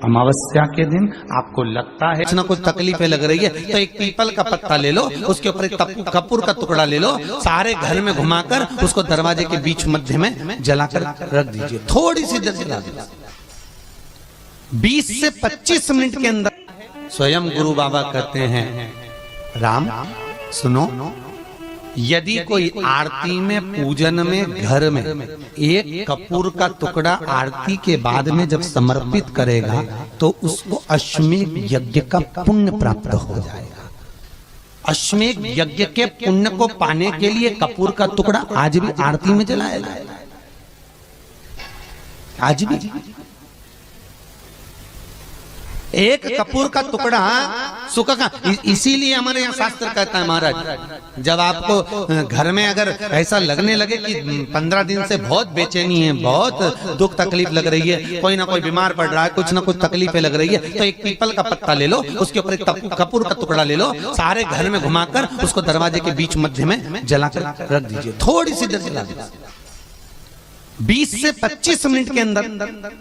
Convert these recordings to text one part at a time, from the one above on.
अमावस्या के दिन आपको लगता है कुछ ना कुछ तकलीफें लग रही है तो एक पीपल का पत्ता ले लो, उसके ऊपर एक कपूर का टुकड़ा ले लो, सारे घर में घुमाकर उसको दरवाजे के बीच मध्य में जलाकर रख दीजिए। थोड़ी सी देर जला दीजिए, 20 से 25 मिनट के अंदर। स्वयं गुरु बाबा कहते हैं, राम सुनो, यदि कोई आरती में पूजन में घर में एक कपूर का टुकड़ा आरती के बाद में जब समर्पित करेगा तो उसको अश्वमेध यज्ञ का पुण्य प्राप्त हो जाएगा। अश्वमेध यज्ञ के पुण्य को पाने के लिए कपूर का टुकड़ा आज भी आरती में जलाया जाएगा, आज भी। एक कपूर का टुकड़ा सुखा का, इसीलिए हमारे यहाँ शास्त्र कहता है महाराज, जब आपको घर में अगर ऐसा लगने लगे कि 15 दिन से बहुत बेचैनी है, बहुत दुख तकलीफ लग रही है, कोई ना कोई बीमार पड़ रहा है, कुछ ना कुछ तकलीफें लग रही है, तो एक पीपल का पत्ता ले लो, उसके ऊपर एक कपूर का टुकड़ा ले लो, सारे घर में घुमाकर उसको दरवाजे के बीच मध्य में जलाकर रख दीजिए। थोड़ी सी देर जला दीजिए, 20 से 25 मिनट के अंदर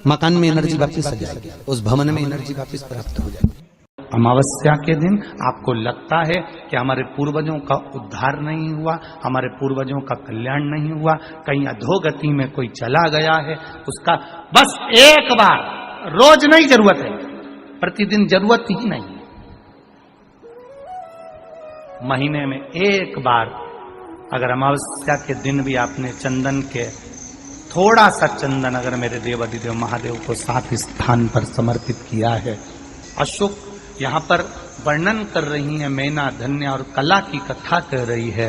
मकान में एनर्जी वापस आ जाएगी, उस भवन में एनर्जी वापस प्राप्त हो जाएगी। अमावस्या के दिन आपको लगता है कि हमारे पूर्वजों का उद्धार नहीं हुआ, हमारे पूर्वजों का कल्याण नहीं हुआ, कहीं अधोगति में कोई चला गया है, उसका बस एक बार, रोज नहीं जरूरत है, प्रतिदिन जरूरत ही नहीं, महीने में एक बार अगर अमावस्या के दिन भी आपने चंदन के थोड़ा सा चंदन अगर मेरे देवाधिदेव महादेव को 7 स्थान पर समर्पित किया है। अशोक यहाँ पर वर्णन कर रही है, मैना, धन्य और कला की कथा कर रही है।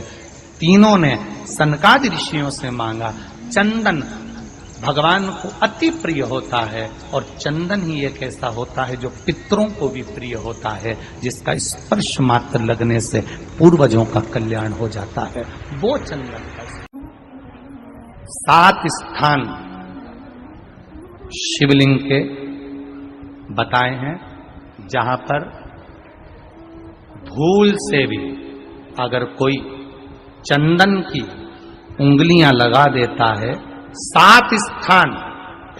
तीनों ने सनकादि ऋषियों से मांगा। चंदन भगवान को अति प्रिय होता है और चंदन ही एक ऐसा होता है जो पितरों को भी प्रिय होता है, जिसका स्पर्श मात्र लगने से पूर्वजों का कल्याण हो जाता है। वो चंदन का 7 स्थान शिवलिंग के बताए हैं, जहां पर भूल से भी अगर कोई चंदन की उंगलियां लगा देता है, 7 स्थान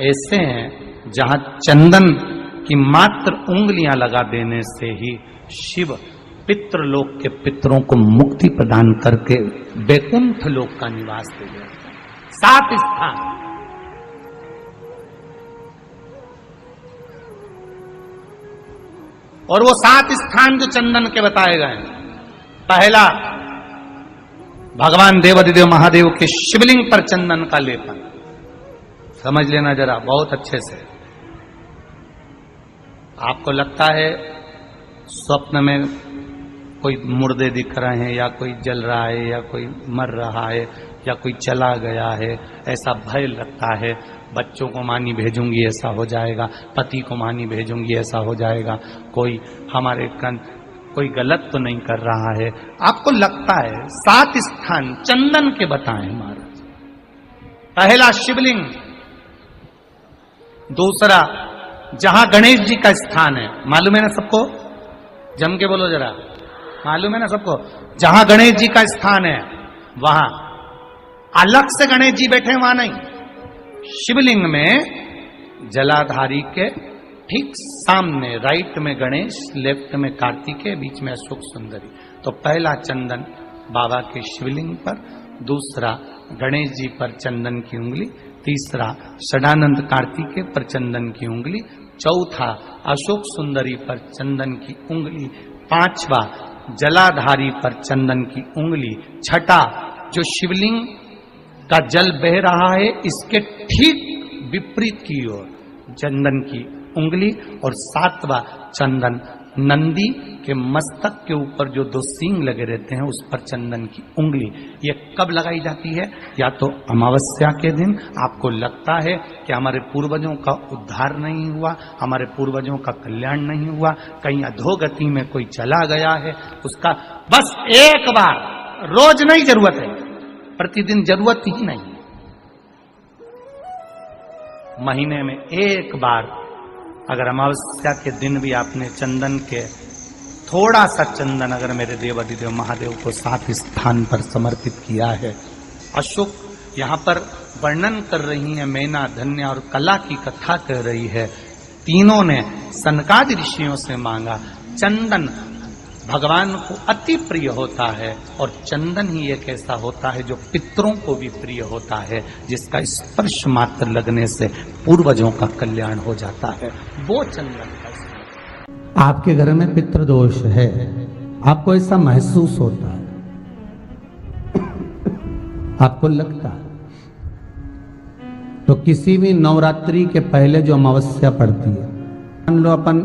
ऐसे हैं जहां चंदन की मात्र उंगलियां लगा देने से ही शिव पितृलोक के पितरों को मुक्ति प्रदान करके वैकुंठ लोक का निवास दे देते हैं। 7 स्थान। और वो 7 स्थान जो चंदन के बताए गए, पहला भगवान देवाधिदेव महादेव के शिवलिंग पर चंदन का लेपन। समझ लेना जरा बहुत अच्छे से। आपको लगता है स्वप्न में कोई मुर्दे दिख रहे हैं, या कोई जल रहा है, या कोई मर रहा है, या कोई चला गया है, ऐसा भय लगता है। बच्चों को मानी भेजूंगी ऐसा हो जाएगा, पति को मानी भेजूंगी ऐसा हो जाएगा, कोई हमारे कोई गलत तो नहीं कर रहा है, आपको लगता है। 7 स्थान चंदन के बताएं महाराज। पहला शिवलिंग, दूसरा जहां गणेश जी का स्थान है, मालूम है ना सबको, जम के बोलो जरा, मालूम है ना सबको, जहां गणेश जी का स्थान है वहां अलग से गणेश जी बैठे, वहां नहीं। शिवलिंग में जलाधारी के ठीक सामने राइट में गणेश, लेफ्ट में कार्तिकेय, बीच में अशोक सुंदरी। तो पहला चंदन बाबा के शिवलिंग पर, दूसरा गणेश जी पर चंदन की उंगली, तीसरा षडानंद कार्तिकेय पर चंदन की उंगली, चौथा अशोक सुंदरी पर चंदन की उंगली, पांचवा जलाधारी पर चंदन की उंगली, छठा जो शिवलिंग का जल बह रहा है इसके ठीक विपरीत की ओर चंदन की उंगली, और 7वां चंदन नंदी के मस्तक के ऊपर जो 2 सींग लगे रहते हैं उस पर चंदन की उंगली। ये कब लगाई जाती है? या तो अमावस्या के दिन आपको लगता है कि हमारे पूर्वजों का उद्धार नहीं हुआ, हमारे पूर्वजों का कल्याण नहीं हुआ, कहीं अधोगति में कोई चला गया है, उसका बस एक बार, रोज नहीं जरूरत है, प्रतिदिन जरूरत ही नहीं, महीने में एक बार अगर अमावस्या के दिन भी आपने चंदन के थोड़ा सा चंदन अगर मेरे देवाधिदेव महादेव को 7 स्थान पर समर्पित किया है। अशोक यहाँ पर वर्णन कर रही है, मैना, धन्य और कला की कथा कर रही है। तीनों ने सनकादि ऋषियों से मांगा। चंदन भगवान को अति प्रिय होता है और चंदन ही एक ऐसा होता है जो पितरों को भी प्रिय होता है, जिसका स्पर्श मात्र लगने से पूर्वजों का कल्याण हो जाता है, वो चंदन का। आपके घर में पितृदोष है, आपको ऐसा महसूस होता है, आपको लगता है, तो किसी भी नवरात्रि के पहले जो अमावस्या पड़ती है, मान लो अपन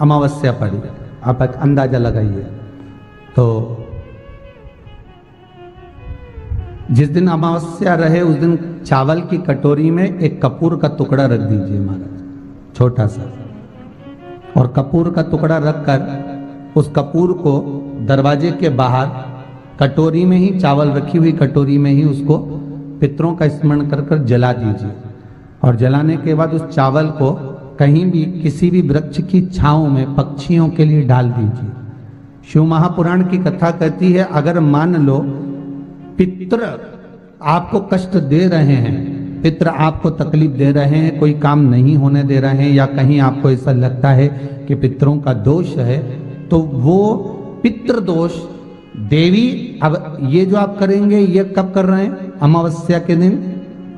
अमावस्या पड़ी, आप एक अंदाजा लगाइए, तो जिस दिन अमावस्या रहे उस दिन चावल की कटोरी में एक कपूर का टुकड़ा रख दीजिए महाराज, छोटा सा, और कपूर का टुकड़ा रखकर उस कपूर को दरवाजे के बाहर कटोरी में ही, चावल रखी हुई कटोरी में ही उसको पितरों का स्मरण कर कर जला दीजिए। और जलाने के बाद उस चावल को कहीं भी किसी भी वृक्ष की छांव में पक्षियों के लिए डाल दीजिए। शिव महापुराण की कथा कहती है, अगर मान लो पितृ आपको कष्ट दे रहे हैं, पितृ आपको तकलीफ दे रहे हैं, कोई काम नहीं होने दे रहे हैं, या कहीं आपको ऐसा लगता है कि पितरों का दोष है, तो वो पितृदोष देवी, अब ये जो आप करेंगे ये कब कर रहे हैं? अमावस्या के दिन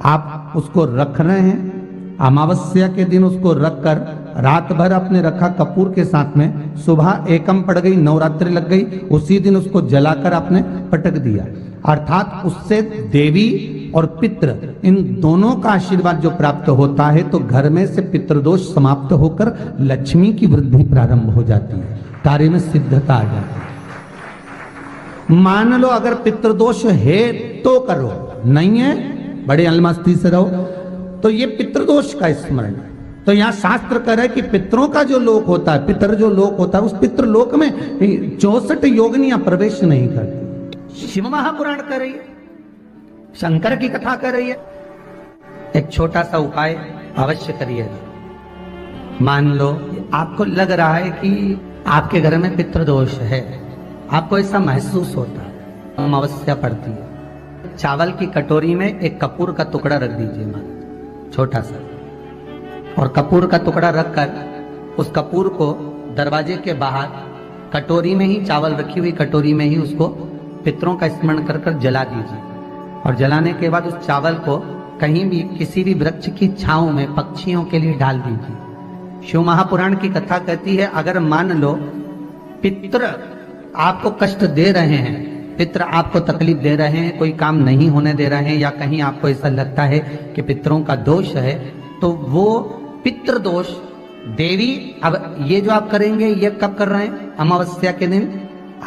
आप उसको रख रहे हैं, अमावस्या के दिन उसको रखकर रात भर आपने रखा कपूर के साथ में, सुबह एकम पड़ गई, नवरात्रि लग गई, उसी दिन उसको जलाकर आपने पटक दिया। अर्थात उससे देवी और पितृ इन दोनों का आशीर्वाद जो प्राप्त होता है, तो घर में से पितृदोष समाप्त होकर लक्ष्मी की वृद्धि प्रारंभ हो जाती है, कार्य में सिद्धता आ जाती है। मान लो अगर पितृदोष है तो करो, नहीं है बड़े अलमस्ती से रहो, तो ये पितृदोष का स्मरण। तो यहाँ शास्त्र कह रहा है कि पितरों का जो लोक होता है, पितर जो लोक होता है, उस पितृलोक में 64 योगिनियां प्रवेश नहीं करती। शिव महापुराण कर रही है, शंकर की कथा कर रही है। एक छोटा सा उपाय अवश्य करिए। मान लो आपको लग रहा है कि आपके घर में पितृदोष है, आपको ऐसा महसूस होता है, अमावस्या पड़ती है, चावल की कटोरी में एक कपूर का टुकड़ा रख दीजिए महाराज, छोटा सा, और कपूर का टुकड़ा रखकर उस कपूर को दरवाजे के बाहर कटोरी में ही, चावल रखी हुई कटोरी में ही उसको पितरों का स्मरण कर कर जला दीजिए। और जलाने के बाद उस चावल को कहीं भी किसी भी वृक्ष की छांव में पक्षियों के लिए डाल दीजिए। शिव महापुराण की कथा कहती है, अगर मान लो पितृ आपको कष्ट दे रहे हैं, पितृ आपको तकलीफ दे रहे हैं, कोई काम नहीं होने दे रहे हैं, या कहीं आपको ऐसा लगता है कि पितरों का दोष है, तो वो पितृदोष देवी, अब ये जो आप करेंगे ये कब कर रहे हैं? अमावस्या के दिन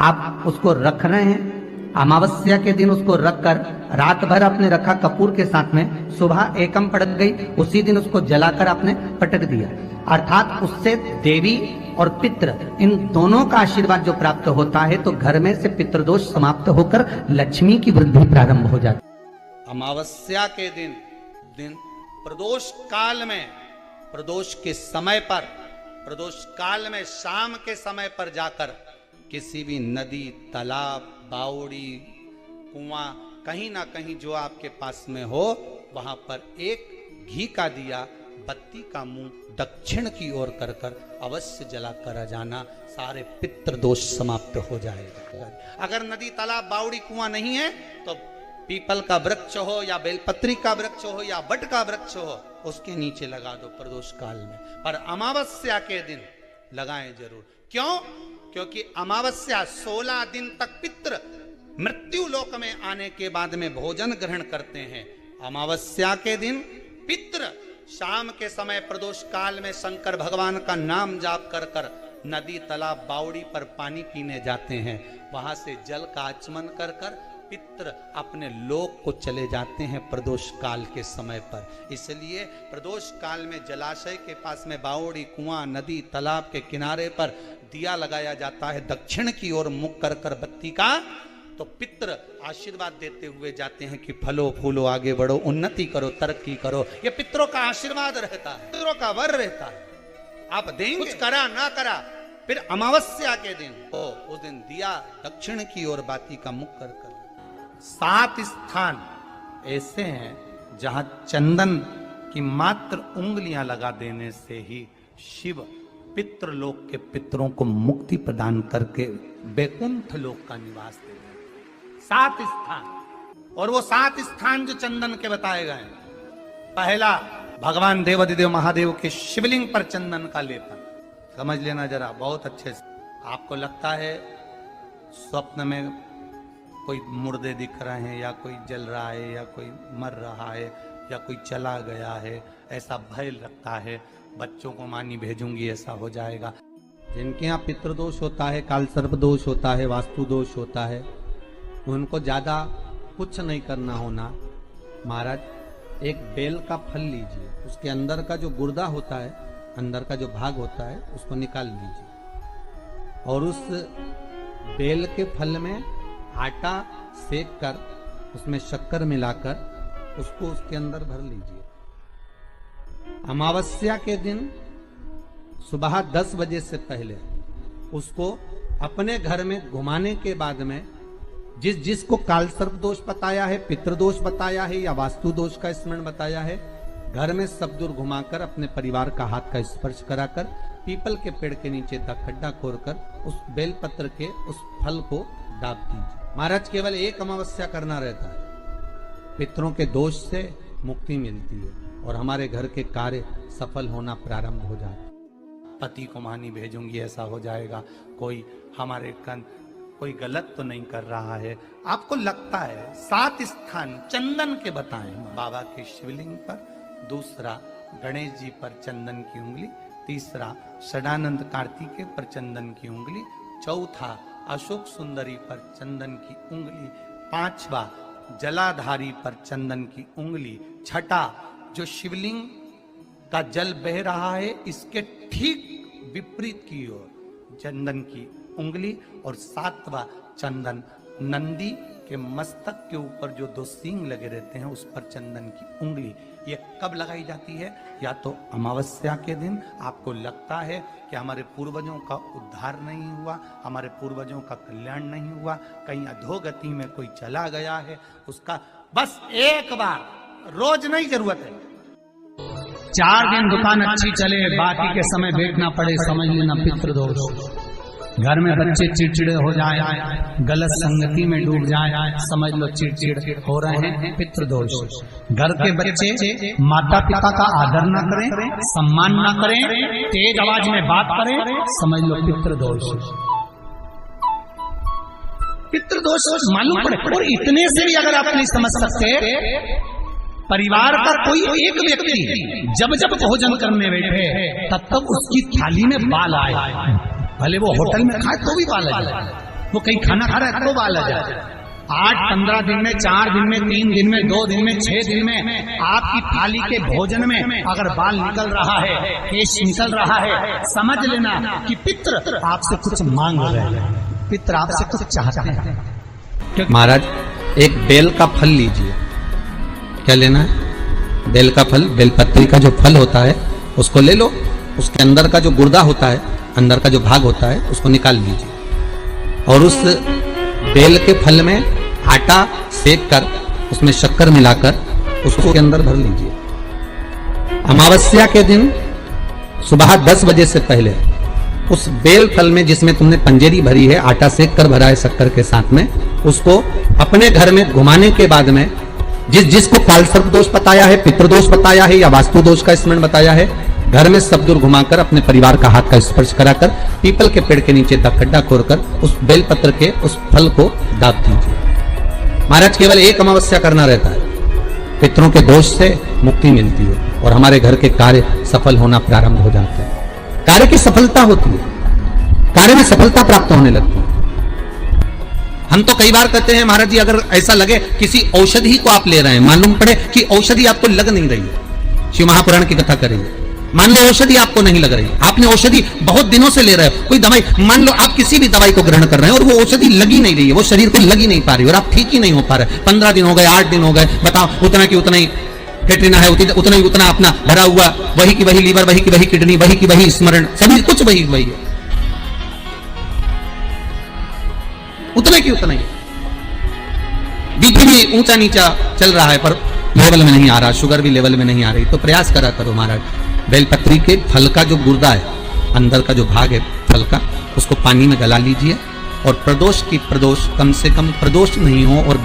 आप उसको रख रहे हैं, अमावस्या के दिन उसको रखकर रात भर आपने रखा कपूर के साथ में, सुबह एकम पड़ गई, उसी दिन उसको जलाकर आपने पटक दिया। अर्थात उससे देवी और पितृ इन दोनों का आशीर्वाद जो प्राप्त होता है, तो घर में से पितृदोष समाप्त होकर लक्ष्मी की वृद्धि प्रारंभ हो जाती है। अमावस्या के दिन प्रदोष काल में, प्रदोष के समय पर, प्रदोष काल में शाम के समय पर जाकर किसी भी नदी, तालाब, बावड़ी, कुआं, कहीं ना कहीं जो आपके पास में हो, वहां पर एक घी का दिया, बत्ती का मुंह दक्षिण की ओर कर कर अवश्य जला कर जाना, सारे पितृ दोष समाप्त हो जाएगा। अगर नदी, तालाब, बावड़ी, कुआं नहीं है तो पीपल का वृक्ष हो या बेलपत्री का वृक्ष हो या बट का वृक्ष हो, उसके नीचे लगा दो प्रदोष काल में। पर अमावस्या के दिन लगाएं जरूर। क्यों? क्योंकि अमावस्या 16 दिन तक पितृ मृत्यु लोक में आने के बाद में भोजन ग्रहण करते हैं। अमावस्या के दिन पितृ शाम के समय प्रदोष काल में शंकर भगवान का नाम जाप कर कर नदी, तालाब, बावड़ी पर पानी पीने जाते हैं। वहां से जल का आचमन कर कर पितृ अपने लोक को चले जाते हैं प्रदोष काल के समय पर। इसलिए प्रदोष काल में जलाशय के पास में बावड़ी, कुआं, नदी, तालाब के किनारे पर दिया लगाया जाता है दक्षिण की ओर मुख कर कर बत्ती का, तो पितृ आशीर्वाद देते हुए जाते हैं कि फलो फूलो, आगे बढ़ो, उन्नति करो, तरक्की करो। ये पितरों का आशीर्वाद रहता है, पितरों का वर रहता है। आप देंगे, कुछ करा ना करा, फिर अमावस्या के दिन उस दिन दिया दक्षिण की ओर बाती का मुख कर कर। 7 स्थान ऐसे हैं जहां चंदन की मात्र उंगलियां लगा देने से ही शिव पितृलोक के पितरों को मुक्ति प्रदान करके वैकुंठ लोक का निवास दे रहे 7 स्थान, और वो 7 स्थान जो चंदन के बताए गए हैं। पहला, भगवान देवाधिदेव महादेव के शिवलिंग पर चंदन का लेपन। समझ लेना जरा बहुत अच्छे से। आपको लगता है स्वप्न में कोई मुर्दे दिख रहे हैं, या कोई जल रहा है, या कोई मर रहा है, या कोई चला गया है, ऐसा भय लगता है। बच्चों को मानी भेजूंगी, ऐसा हो जाएगा। जिनके यहाँ पितृदोष होता है, काल सर्प दोष होता है, वास्तु दोष होता है, उनको ज्यादा कुछ नहीं करना होना। महाराज एक बेल का फल लीजिए, उसके अंदर का जो गुर्दा होता है, अंदर का जो भाग होता है, उसको निकाल लीजिए और उस बेल के फल में आटा सेक कर उसमें शक्कर मिलाकर उसको उसके अंदर भर लीजिए। अमावस्या के दिन सुबह 10 बजे से पहले उसको अपने घर में घुमाने के बाद में जिसको काल सर्प दोष बताया है, पितृदोष बताया है, या वास्तु दोष का स्मरण बताया है, घर में सब दूर घुमाकर अपने परिवार का हाथ का स्पर्श कराकर पीपल के पेड़ के नीचे खड्डा खोदकर उस बेलपत्र के उस फल को दाब दीजिए। महाराज केवल एक अमावस्या करना रहता है, पितरों के दोष से मुक्ति मिलती है और हमारे घर के कार्य सफल होना प्रारंभ हो जाता है। पति को मानी भेजूंगी, ऐसा हो जाएगा। कोई हमारे कोई गलत तो नहीं कर रहा है। आपको लगता है 7 स्थान चंदन के बताएं, बाबा के शिवलिंग पर, दूसरा गणेश जी पर चंदन की उंगली, तीसरा सदानंद कार्तिकेय पर चंदन की उंगली, चौथा अशोक सुंदरी पर चंदन की उंगली, 5वां जलाधारी पर चंदन की उंगली, छठा जो शिवलिंग का जल बह रहा है इसके ठीक विपरीत की ओर चंदन की उंगली, और 7वां चंदन नंदी के मस्तक के ऊपर जो 2 सींग लगे रहते हैं उस पर चंदन की उंगली। ये कब लगाई जाती है? या तो अमावस्या के दिन। आपको लगता है कि हमारे पूर्वजों का उद्धार नहीं हुआ, हमारे पूर्वजों का कल्याण नहीं हुआ, कहीं अधोगति में कोई चला गया है, उसका बस एक बार, रोज नहीं जरूरत है, 4 दिन दुकान अच्छी चले, बाकी के समय बैठना पड़े, समझ लेना पितृदोष। घर में बच्चे चिड़चिड़े हो जाए, गलत संगति में डूब जाए, समझ लो चिड़चिड़ हो रहे हैं, पितृदोष। घर के बच्चे माता पिता का आदर ना करें, सम्मान ना करें, तेज आवाज में बात करें, समझ लो पितृदोष। पितृदोष मालूम पड़े। और इतने से भी अगर आप नहीं समझ सकते, परिवार का कोई एक व्यक्ति जब जब भोजन करने बैठे तब तब उसकी थाली में बाल आए, भले वो होटल में खाए तो भी बाल आ जाए, वो कहीं खाना खा रहा है तो बाल आ जाए। 8-15 दिन में, 4 दिन में, 3 दिन में, 2 दिन में, 6 दिन में आपकी थाली के भोजन में अगर बाल निकल रहा है, केश निकल रहा है, समझ लेना कि पितृ आपसे कुछ मांग रहे हैं, पितृ आपसे कुछ चाहते हैं। महाराज एक बेल का फल लीजिए। क्या लेना है? बेल का फल, बेलपत्री का जो फल होता है उसको ले लो, उसके अंदर का जो गुर्दा होता है, अंदर का जो भाग होता है, उसको निकाल लीजिए और उस बेल के फल में आटा सेक कर उसमें शक्कर मिलाकर उसको के अंदर भर लीजिए। अमावस्या के दिन सुबह 10 बजे से पहले उस बेल फल में जिसमें तुमने पंजेरी भरी है, आटा सेक कर भरा है शक्कर के साथ में, उसको अपने घर में घुमाने के बाद में जिसको काल सर्प दोष बताया है, पितृदोष बताया है, या वास्तु दोष का स्मरण बताया है, घर में सब दूर घुमाकर अपने परिवार का हाथ का स्पर्श कराकर पीपल के पेड़ के नीचे खड्डा खोदकर उस बेलपत्र के उस फल को दाब दीजिए। महाराज केवल एक अमावस्या करना रहता है, पितरों के दोष से मुक्ति मिलती है और हमारे घर के कार्य सफल होना प्रारंभ हो जाते हैं। कार्य की सफलता होती है, कार्य में सफलता प्राप्त होने लगती है। हम तो कई बार कहते हैं महाराज जी, अगर ऐसा लगे किसी औषधि को आप ले रहे हैं, मालूम पड़े कि औषधि आपको लग नहीं रही है, शिव महापुराण की कथा करेंगे, मान लो औषधि आपको नहीं लग रही, आपने औषधि बहुत दिनों से ले रहे हो, कोई दवाई, मान लो आप किसी भी दवाई को ग्रहण कर रहे हैं और वो औषधि लगी नहीं रही है, वो शरीर को लगी नहीं पा रही और आप ठीक ही नहीं हो पा रहे, 15 दिन हो गए, 8 दिन हो गए, बताओ, उतना की उतना ही कैटरीना है, उतना ही उतना अपना भरा हुआ, वही की वही लीवर, वही की वही किडनी, वही की वही स्मरण, सभी कुछ वही वही है, उतना की उतना ही। बीपी भी ऊंचा नीचा चल रहा है पर लेवल में नहीं आ रहा, शुगर भी लेवल में नहीं आ रही, तो प्रयास करा करो महाराज, बेलपत्री के फल का जो गुर्दा है अंदर का जो भाग है फल का उसको पानी में गला लीजिए और प्रदोष की प्रदोष कम से कम प्रदोष नहीं हो और